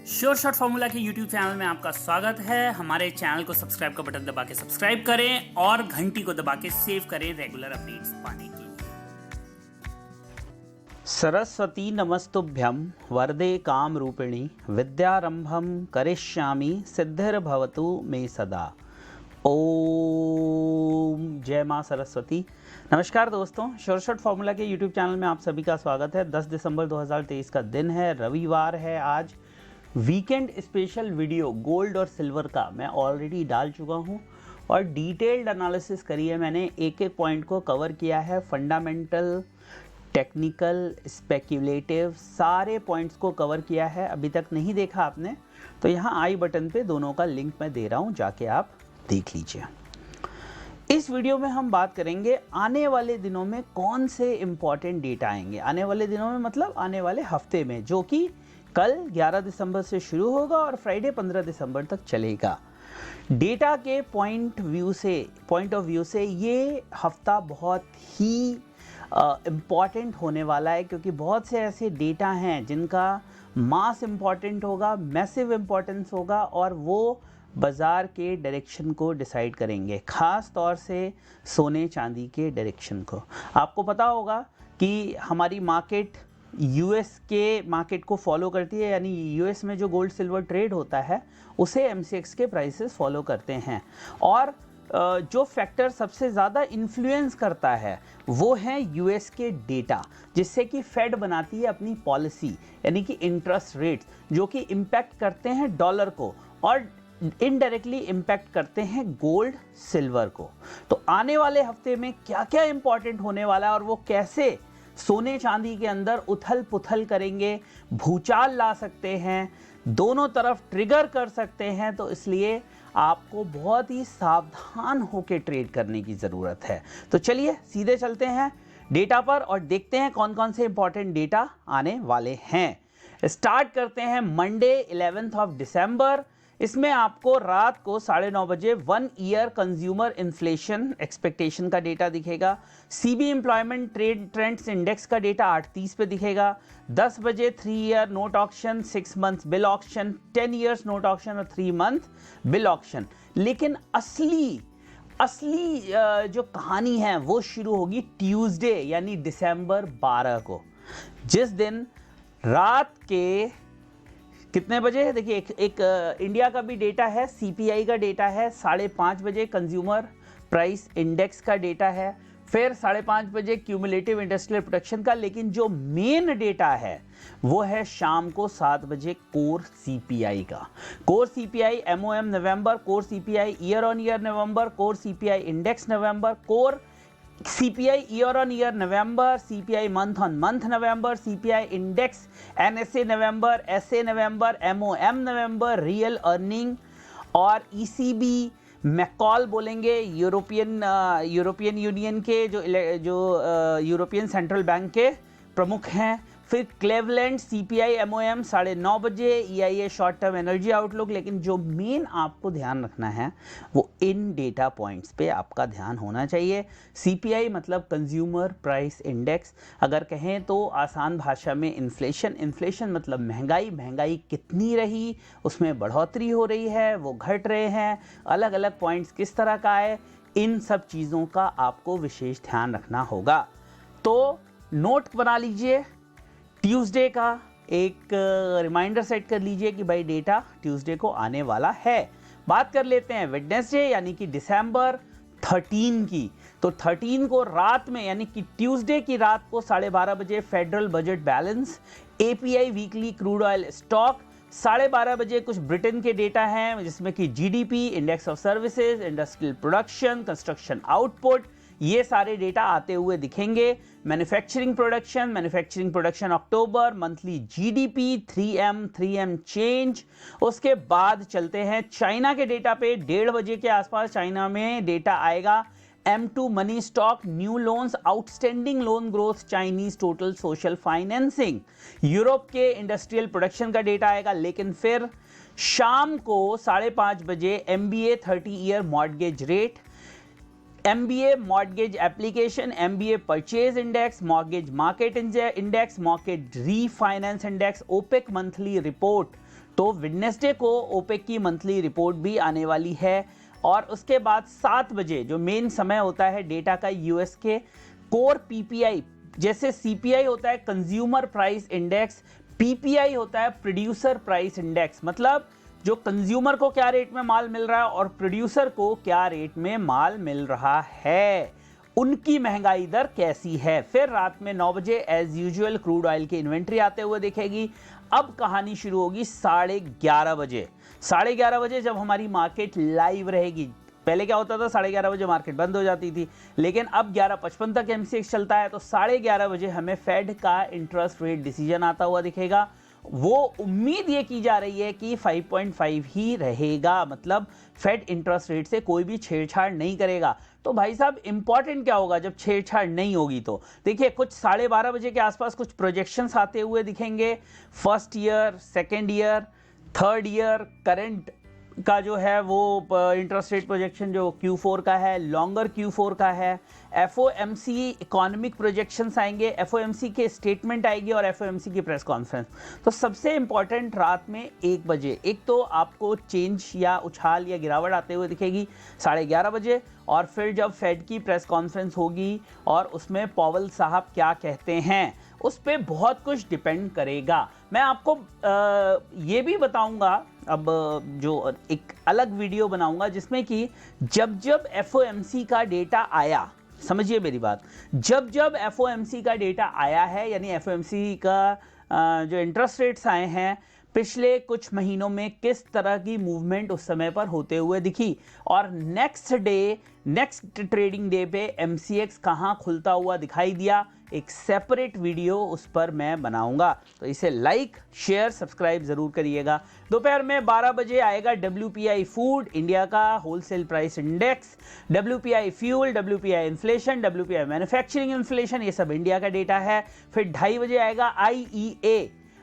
Sure shot formula के YouTube channel में आपका स्वागत है। हमारे चैनल को सब्सक्राइब का बटन दबा के सब्सक्राइब करें और घंटी को दबा के सेव करें रेगुलर अपडेट्स पाने के लिए। सरस्वती नमस्तुभ्यं वरदे काम रूपिणी विद्यारंभम करिष्यामि सिद्धिर्भवतु मे सदा। ओम जय मां सरस्वती। नमस्कार दोस्तों, श्योर शॉट फॉर्मूला के YouTube चैनल में आप सभी का स्वागत है। 10 दिसंबर 2023 का दिन है, रविवार है आज। वीकेंड स्पेशल वीडियो गोल्ड और सिल्वर का मैं ऑलरेडी डाल चुका हूं और डिटेल्ड एनालिसिस करी है मैंने। एक एक पॉइंट को कवर किया है, फंडामेंटल, टेक्निकल, स्पेक्युलेटिव, सारे पॉइंट्स को कवर किया है। अभी तक नहीं देखा आपने तो यहाँ आई बटन पे दोनों का लिंक मैं दे रहा हूँ, जाके आप देख लीजिए। इस वीडियो में हम बात करेंगे आने वाले दिनों में कौन से इंपॉर्टेंट डेटा आएंगे। आने वाले दिनों में मतलब आने वाले हफ्ते में, जो कि कल 11 दिसंबर से शुरू होगा और फ्राइडे 15 दिसंबर तक चलेगा। डेटा के पॉइंट ऑफ व्यू से ये हफ्ता बहुत ही इम्पॉर्टेंट होने वाला है, क्योंकि बहुत से ऐसे डेटा हैं जिनका मास इम्पॉर्टेंट होगा, मैसिव इम्पॉर्टेंस होगा और वो बाज़ार के डायरेक्शन को डिसाइड करेंगे, ख़ास तौर से सोने चांदी के डायरेक्शन को। आपको पता होगा कि हमारी मार्केट यूएस के मार्केट को फॉलो करती है, यानी यूएस में जो गोल्ड सिल्वर ट्रेड होता है उसे एमसीएक्स के प्राइसेस फॉलो करते हैं। और जो फैक्टर सबसे ज़्यादा इन्फ्लुएंस करता है वो है यूएस के डेटा, जिससे कि फेड बनाती है अपनी पॉलिसी, यानी कि इंटरेस्ट रेट्स, जो कि इम्पैक्ट करते हैं डॉलर को और इनडायरेक्टली इम्पैक्ट करते हैं गोल्ड सिल्वर को। तो आने वाले हफ्ते में क्या क्या इंपॉर्टेंट होने वाला है और वो कैसे सोने चांदी के अंदर उथल पुथल करेंगे, भूचाल ला सकते हैं, दोनों तरफ ट्रिगर कर सकते हैं, तो इसलिए आपको बहुत ही सावधान होकर ट्रेड करने की ज़रूरत है। तो चलिए सीधे चलते हैं डेटा पर और देखते हैं कौन कौन से इंपॉर्टेंट डेटा आने वाले हैं। स्टार्ट करते हैं मंडे 11 दिसंबर। इसमें आपको रात को 9:30 बजे 1 ईयर कंज्यूमर इन्फ्लेशन एक्सपेक्टेशन का डेटा दिखेगा। सीबी एम्प्लॉयमेंट ट्रेंड्स इंडेक्स का डेटा 8:30 पे दिखेगा। 10 बजे 3 year note auction, 6 months bill auction, 10 years note auction और 3 मंथ बिल ऑक्शन। लेकिन असली जो कहानी है वो शुरू होगी ट्यूसडे यानी दिसंबर 12 को, जिस दिन रात के कितने बजे, देखिए एक इंडिया का भी डेटा है, सीपीआई का डेटा है। 5:30 बजे कंज्यूमर प्राइस इंडेक्स का डेटा है, फिर 5:30 बजे क्यूमुलेटिव इंडस्ट्रियल प्रोडक्शन का। लेकिन जो मेन डेटा है वो है शाम को 7 बजे कोर सीपीआई का। Core CPI MoM November, core CPI year on year November, core CPI index November, core CPI year on year November, CPI month on month November, CPI index NSA November, SA November, MoM November, real earning और ECB McCall बोलेंगे, European Union के जो European central bank के प्रमुख हैं। फिर Cleveland CPI MOM 9:30 बजे, EIA short term energy outlook. लेकिन जो मेन आपको ध्यान रखना है वो इन डेटा पॉइंट्स पे आपका ध्यान होना चाहिए। सीपीआई मतलब कंज्यूमर प्राइस इंडेक्स, अगर कहें तो आसान भाषा में इन्फ्लेशन मतलब महंगाई कितनी रही, उसमें बढ़ोतरी हो रही है, वो घट रहे हैं, अलग अलग पॉइंट्स किस तरह का है, इन सब चीज़ों का आपको विशेष ध्यान रखना होगा। तो नोट बना लीजिए, ट्यूसडे का एक रिमाइंडर सेट कर लीजिए कि भाई डेटा ट्यूसडे को आने वाला है। बात कर लेते हैं वेडनेसडे यानी कि दिसंबर 13 की। तो 13 को रात में, यानी कि ट्यूसडे की रात को 12:30 बजे federal budget balance, API weekly crude oil stock. 12:30 बजे कुछ ब्रिटेन के डेटा हैं, जिसमें कि GDP, index of services, industrial production, construction output, ये सारे डेटा आते हुए दिखेंगे। मैन्युफैक्चरिंग प्रोडक्शन अक्टूबर, मंथली जीडीपी 3M चेंज। उसके बाद चलते हैं चाइना के डेटा पे। 1:30 बजे के आसपास चाइना में डेटा आएगा। M2 money stock, new loans, outstanding loan growth, Chinese total social financing. Europe के इंडस्ट्रियल प्रोडक्शन का डेटा आएगा। लेकिन फिर शाम को 5:30 बजे MBA 30 year mortgage rate, MBA mortgage application, MBA purchase index, mortgage market index, mortgage refinance index, OPEC monthly report, तो Wednesday को ओपेक की मंथली रिपोर्ट भी आने वाली है और उसके बाद 7 बजे जो मेन समय होता है डेटा का यूएस के कोर पीपीआई, जैसे सीपीआई होता है कंज्यूमर प्राइस इंडेक्स, पीपीआई होता है प्रोड्यूसर प्राइस इंडेक्स, मतलब जो कंज्यूमर को क्या रेट में माल मिल रहा है और प्रोड्यूसर को क्या रेट में माल मिल रहा है, उनकी महंगाई दर कैसी है। फिर रात में 9 बजे एज यूजुअल क्रूड ऑयल की इन्वेंट्री आते हुए दिखेगी। अब कहानी शुरू होगी 11:30 बजे। 11:30 बजे जब हमारी मार्केट लाइव रहेगी। पहले क्या होता था, 11:30 बजे मार्केट बंद हो जाती थी, लेकिन अब 11:55 तक एमसीएक्स चलता है, तो 11:30 बजे हमें फेड का इंटरेस्ट रेट डिसीजन आता हुआ दिखेगा। वो उम्मीद ये की जा रही है कि 5.5 ही रहेगा, मतलब फेड इंटरेस्ट रेट से कोई भी छेड़छाड़ नहीं करेगा। तो भाई साहब इंपॉर्टेंट क्या होगा जब छेड़छाड़ नहीं होगी, तो देखिए कुछ 12:30 बजे के आसपास कुछ प्रोजेक्शंस आते हुए दिखेंगे। First year, second year, third year, current का जो है वो इंटरेस्ट रेट प्रोजेक्शन जो Q4 का है, लॉन्गर Q4 का है, FOMC इकोनॉमिक प्रोजेक्शंस आएंगे, FOMC के स्टेटमेंट आएगी और FOMC की प्रेस कॉन्फ्रेंस। तो सबसे इंपॉर्टेंट रात में 1 बजे, एक तो आपको चेंज या उछाल या गिरावट आते हुए दिखेगी 11:30 बजे, और फिर जब फेड की प्रेस कॉन्फ्रेंस होगी और उसमें पॉवेल साहब क्या कहते हैं उस पर बहुत कुछ डिपेंड करेगा। मैं आपको ये भी बताऊंगा, अब जो एक अलग वीडियो बनाऊंगा जिसमें कि जब जब FOMC का डेटा आया, समझिए मेरी बात, जब जब FOMC का डेटा आया है, यानी FOMC का जो इंटरेस्ट रेट्स आए हैं पिछले कुछ महीनों में, किस तरह की मूवमेंट उस समय पर होते हुए दिखी, और नेक्स्ट ट्रेडिंग डे पे MCX कहां खुलता हुआ दिखाई दिया, एक सेपरेट वीडियो उस पर मैं बनाऊंगा। तो इसे लाइक, शेयर, सब्सक्राइब जरूर करिएगा। दोपहर में 12 बजे आएगा WPI फूड, इंडिया का wholesale price index, WPI fuel, WPI inflation, WPI manufacturing inflation, ये सब इंडिया का डेटा है। फिर 2:30 बजे आएगा IEA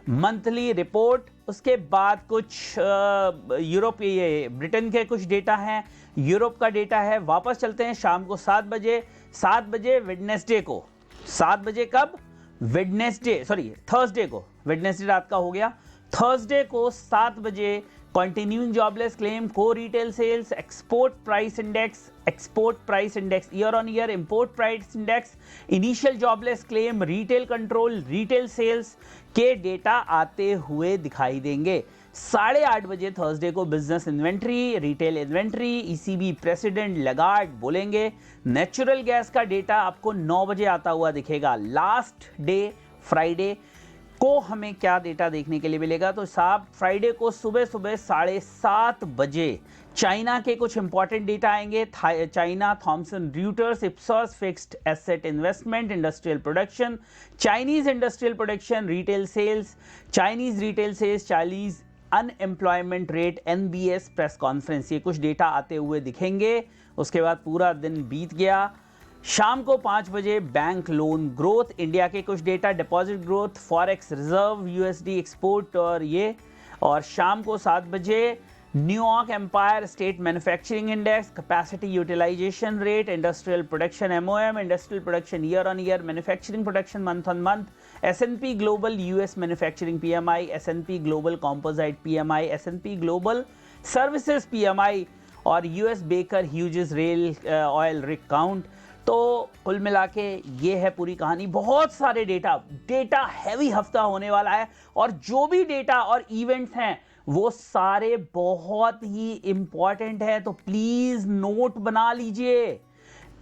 मंथली रिपोर्ट। उसके बाद कुछ यूरोप, ये ब्रिटेन के कुछ डेटा हैं, यूरोप का डेटा है। वापस चलते हैं शाम को 7 बजे वेडनेसडे को, 7 बजे कब, वेडनेसडे सॉरी थर्सडे को, वेडनेसडे रात का हो गया, थर्सडे को 7 बजे कंटिन्यूइंग जॉबलेस क्लेम, को retail sales, export price index, year on year import price index, initial jobless claim, retail control, retail sales के डेटा आते हुए दिखाई देंगे। 8:30 बजे थर्सडे को business inventory, retail inventory, ECB president Lagarde बोलेंगे। नेचुरल गैस का डेटा आपको 9 बजे आता हुआ दिखेगा। लास्ट डे फ्राइडे को हमें क्या डेटा देखने के लिए मिलेगा, तो साहब फ्राइडे को सुबह 7:30 बजे चाइना के कुछ इंपॉर्टेंट डेटा आएंगे। China, Thomson Reuters, Ipsos fixed asset investment, industrial production, Chinese industrial production, retail sales, Chinese unemployment rate, NBS press conference, ये कुछ डेटा आते हुए दिखेंगे। उसके बाद पूरा दिन बीत गया। शाम को 5 बजे बैंक लोन ग्रोथ, इंडिया के कुछ data, deposit growth, forex reserve, USD export और शाम को 7 बजे New York empire state manufacturing index, capacity utilisation rate, industrial production MOM, industrial production year on year, manufacturing production month on month, S&P global US manufacturing PMI, S&P global composite PMI, S&P global services PMI और US Baker Hughes rail oil rig count. तो कुल मिला के ये है पूरी कहानी। बहुत सारे डेटा हैवी हफ्ता होने वाला है, और जो भी डेटा और इवेंट्स हैं वो सारे बहुत ही इंपॉर्टेंट है, तो प्लीज नोट बना लीजिए।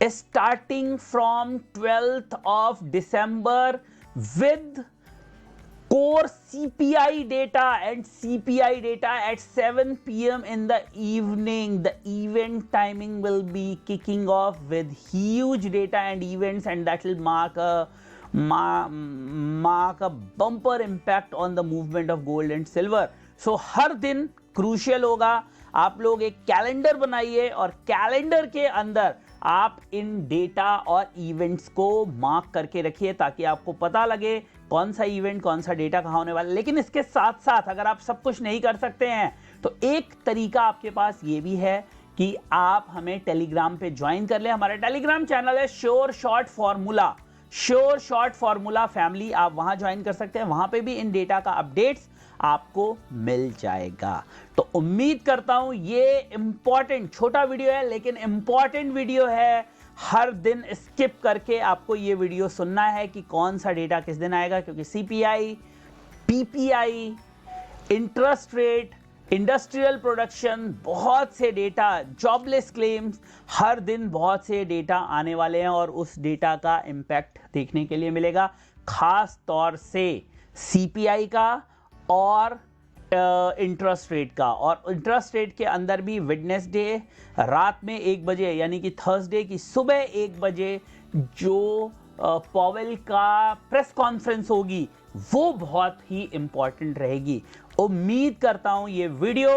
Starting from 12th of December with core CPI data and CPI data at 7 p.m. in the evening. The event timing will be kicking off with huge data and events, and that will mark a bumper impact on the movement of gold and silver. So हर दिन crucial होगा। आप लोग एक calendar बनाइए और calendar के अंदर आप इन डेटा और इवेंट्स को मार्क करके रखिए, ताकि आपको पता लगे कौन सा इवेंट, कौन सा डेटा कहाँ होने वाला है। लेकिन इसके साथ साथ अगर आप सब कुछ नहीं कर सकते हैं तो एक तरीका आपके पास ये भी है कि आप हमें टेलीग्राम पे ज्वाइन कर ले। हमारा टेलीग्राम चैनल है श्योर शॉर्ट फॉर्मूला फैमिली, आप वहां ज्वाइन कर सकते हैं। वहां पे भी इन डेटा का अपडेट्स आपको मिल जाएगा। तो उम्मीद करता हूं ये इंपॉर्टेंट छोटा वीडियो है लेकिन इंपॉर्टेंट वीडियो है। हर दिन स्किप करके आपको ये वीडियो सुनना है कि कौन सा डेटा किस दिन आएगा, क्योंकि CPI, PPI, interest rate, industrial production, बहुत से डेटा, जॉबलेस क्लेम्स, हर दिन बहुत से डेटा आने वाले हैं और उस डेटा का इम्पैक्ट देखने के लिए मिलेगा, खास तौर से सीपीआई का और इंटरेस्ट रेट का। और इंटरेस्ट रेट के अंदर भी वेडनेसडे रात में 1 बजे यानी कि थर्सडे की सुबह 1 बजे जो पॉवेल का प्रेस कॉन्फ्रेंस होगी वो बहुत ही इंपॉर्टेंट रहेगी। उम्मीद करता हूं ये वीडियो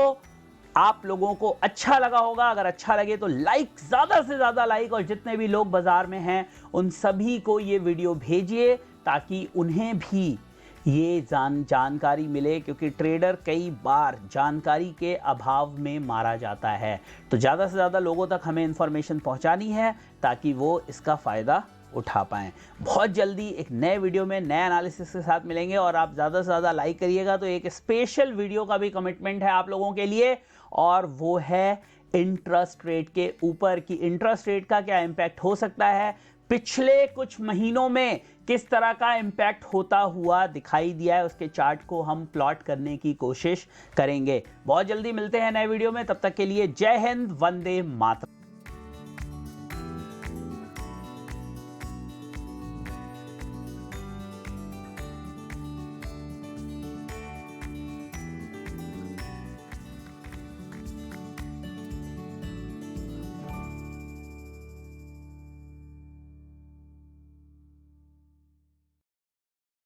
आप लोगों को अच्छा लगा होगा। अगर अच्छा लगे तो लाइक, ज़्यादा से ज़्यादा लाइक, और जितने भी लोग बाजार में हैं उन सभी को ये वीडियो भेजिए ताकि उन्हें भी ये जानकारी मिले, क्योंकि ट्रेडर कई बार जानकारी के अभाव में मारा जाता है। तो ज़्यादा से ज़्यादा लोगों तक हमें इंफॉर्मेशन पहुंचानी है ताकि वो इसका फ़ायदा उठा पाएं। बहुत जल्दी एक नए वीडियो में नए एनालिसिस के साथ मिलेंगे और आप ज़्यादा से ज़्यादा लाइक करिएगा तो एक स्पेशल वीडियो का भी कमिटमेंट है आप लोगों के लिए, और वो है इंटरेस्ट रेट के ऊपर कि इंटरेस्ट रेट का क्या इम्पैक्ट हो सकता है, पिछले कुछ महीनों में किस तरह का इम्पैक्ट होता हुआ दिखाई दिया है, उसके चार्ट को हम प्लॉट करने की कोशिश करेंगे। बहुत जल्दी मिलते हैं नए वीडियो में, तब तक के लिए जय हिंद, वंदे मातरम।